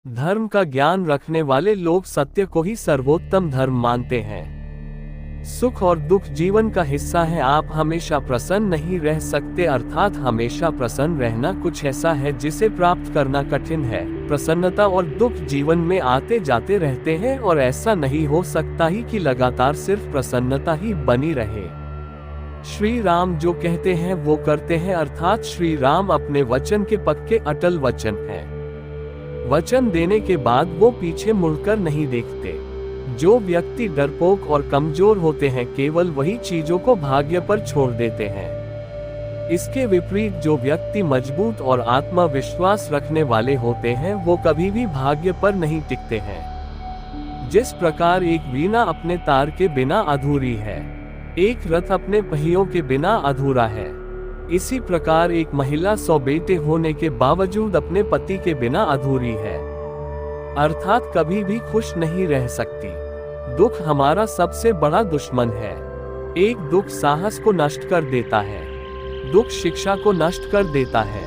धर्म का ज्ञान रखने वाले लोग सत्य को ही सर्वोत्तम धर्म मानते हैं। सुख और दुख जीवन का हिस्सा है। आप हमेशा प्रसन्न नहीं रह सकते, अर्थात हमेशा प्रसन्न रहना कुछ ऐसा है जिसे प्राप्त करना कठिन है। प्रसन्नता और दुख जीवन में आते जाते रहते हैं और ऐसा नहीं हो सकता ही कि लगातार सिर्फ प्रसन्नता ही बनी रहे। श्री राम जो कहते हैं वो करते हैं, अर्थात श्री राम अपने वचन के पक्के अटल वचन हैं। वचन देने के बाद वो पीछे मुड़कर नहीं देखते। जो व्यक्ति डरपोक और कमजोर होते हैं केवल वही चीजों को भाग्य पर छोड़ देते हैं। इसके विपरीत जो व्यक्ति मजबूत और आत्मविश्वास रखने वाले होते हैं वो कभी भी भाग्य पर नहीं टिकते हैं। जिस प्रकार एक वीणा अपने तार के बिना अधूरी है, एक रथ अपने पहियों के बिना अधूरा है, इसी प्रकार एक महिला 100 बेटे होने के बावजूद अपने पति के बिना अधूरी है, अर्थात कभी भी खुश नहीं रह सकती। दुख हमारा सबसे बड़ा दुश्मन है। एक दुख साहस को नष्ट कर देता है, दुख शिक्षा को नष्ट कर देता है,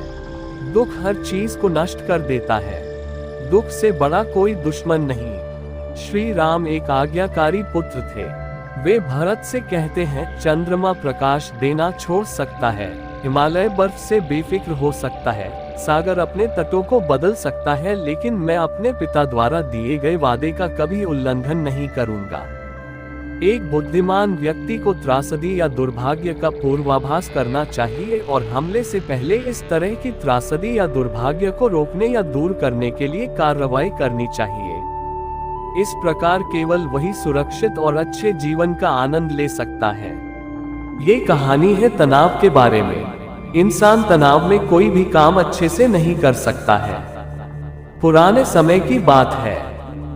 दुख हर चीज को नष्ट कर देता है। दुख से बड़ा कोई दुश्मन नहीं। श्री राम एक आज्ञाकारी पुत्र थे। वे भरत से कहते हैं, चंद्रमा प्रकाश देना छोड़ सकता है, हिमालय बर्फ से बेफिक्र हो सकता है, सागर अपने तटों को बदल सकता है, लेकिन मैं अपने पिता द्वारा दिए गए वादे का कभी उल्लंघन नहीं करूंगा। एक बुद्धिमान व्यक्ति को त्रासदी या दुर्भाग्य का पूर्वाभास करना चाहिए और हमले से पहले इस तरह की त्रासदी या दुर्भाग्य को रोकने या दूर करने के लिए कार्रवाई करनी चाहिए। इस प्रकार केवल वही सुरक्षित और अच्छे जीवन का आनंद ले सकता है। ये कहानी है तनाव के बारे में। इंसान तनाव में कोई भी काम अच्छे से नहीं कर सकता है। पुराने समय की बात है।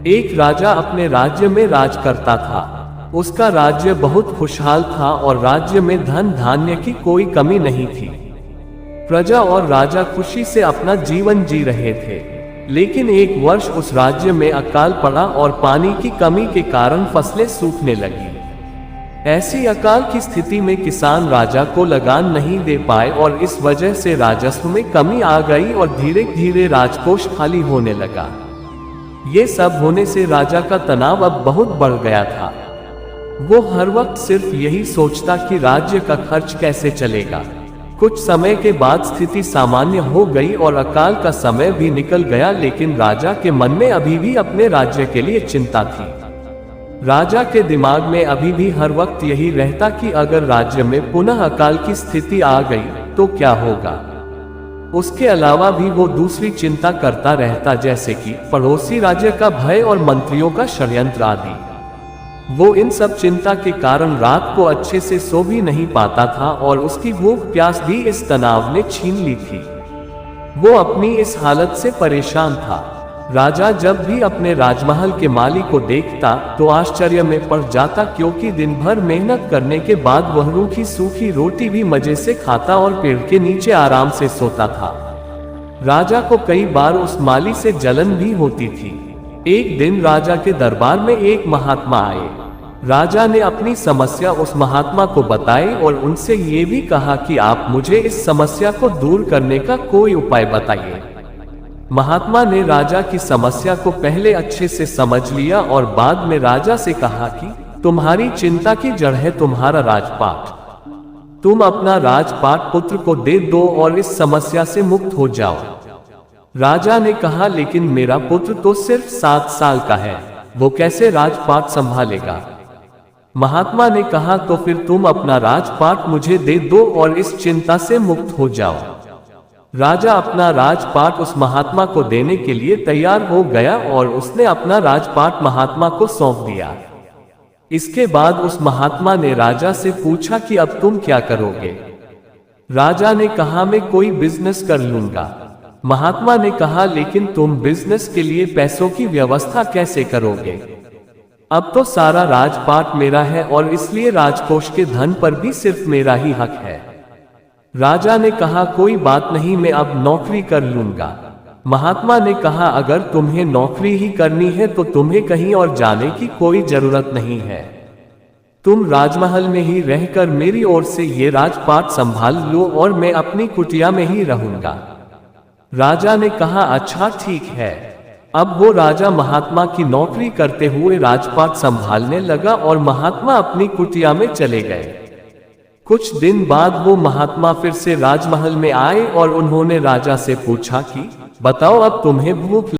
एक राजा अपने राज्य में राज करता था। उसका राज्य बहुत खुशहाल था और राज्य में धन धान्य की कोई कमी नहीं थी। प्रजा और राजा खुशी से अपना जीवन जी रहे थे। लेकिन एक वर्ष उस राज्य में अकाल पड़ा और पानी की कमी के कारण फसलें सूखने लगी। ऐसी अकाल की स्थिति में किसान राजा को लगान नहीं दे पाए और इस वजह से राजस्व में कमी आ गई और धीरे धीरे राजकोष खाली होने लगा। ये सब होने से राजा का तनाव अब बहुत बढ़ गया था। वो हर वक्त सिर्फ यही सोचता कि राज्य का खर्च कैसे चलेगा। कुछ समय के बाद स्थिति सामान्य हो गई और अकाल का समय भी निकल गया, लेकिन राजा के मन में अभी भी अपने राज्य के लिए चिंता थी। राजा के दिमाग में अभी भी हर वक्त यही रहता कि अगर राज्य में पुनः अकाल की स्थिति आ गई तो क्या होगा। उसके अलावा भी वो दूसरी चिंता करता रहता, जैसे कि पड़ोसी राज्य का भय और मंत्रियों का षड्यंत्र आदि। वो इन सब चिंता के कारण रात को अच्छे से सो भी नहीं पाता था और उसकी भूख प्यास भी इस तनाव ने छीन ली थी। वो अपनी इस हालत से परेशान था। राजा जब भी अपने राजमहल के माली को देखता तो आश्चर्य में पड़ जाता, क्योंकि दिन भर मेहनत करने के बाद वह रूखी सूखी रोटी भी मजे से खाता और पेड़ के नीचे आराम से सोता था। राजा को कई बार उस माली से जलन भी होती थी। एक दिन राजा के दरबार में एक महात्मा आए। राजा ने अपनी समस्या उस महात्मा को बताई और उनसे ये भी कहा कि आप मुझे इस समस्या को दूर करने का कोई उपाय बताइए। महात्मा ने राजा की समस्या को पहले अच्छे से समझ लिया और बाद में राजा से कहा कि तुम्हारी चिंता की जड़ है तुम्हारा राजपाट। तुम अपना राजपाट पुत्र को दे दो और इस समस्या से मुक्त हो जाओ। राजा ने कहा, लेकिन मेरा पुत्र तो सिर्फ 7 साल का है, वो कैसे राजपाट संभालेगा। महात्मा ने कहा, तो फिर तुम अपना राजपाट मुझे दे दो और इस चिंता से मुक्त हो जाओ। राजा अपना राजपाट उस महात्मा को देने के लिए तैयार हो गया और उसने अपना राजपाट महात्मा को सौंप दिया। इसके बाद उस महात्मा ने राजा से पूछा कि अब तुम क्या करोगे। राजा ने कहा, मैं कोई बिजनेस कर लूंगा। महात्मा ने कहा, लेकिन तुम बिजनेस के लिए पैसों की व्यवस्था कैसे करोगे। अब तो सारा राजपाट मेरा है और इसलिए राजकोष के धन पर भी सिर्फ मेरा ही हक है। राजा ने कहा, कोई बात नहीं, मैं अब नौकरी कर लूंगा। महात्मा ने कहा, अगर तुम्हें नौकरी ही करनी है तो तुम्हें कहीं और जाने की कोई जरूरत नहीं है। तुम राजमहल में ही रहकर मेरी ओर से ये राजपाट संभाल लो और मैं अपनी कुटिया में ही रहूंगा। राजा ने कहा, अच्छा ठीक है। अब वो राजा महात्मा की नौकरी करते हुए राजपाट संभालने लगा और महात्मा अपनी कुटिया में चले गए। कुछ दिन बाद वो महात्मा फिर से राजमहल में आए और उन्होंने राजा से पूछा कि बताओ अब तुम्हें भूख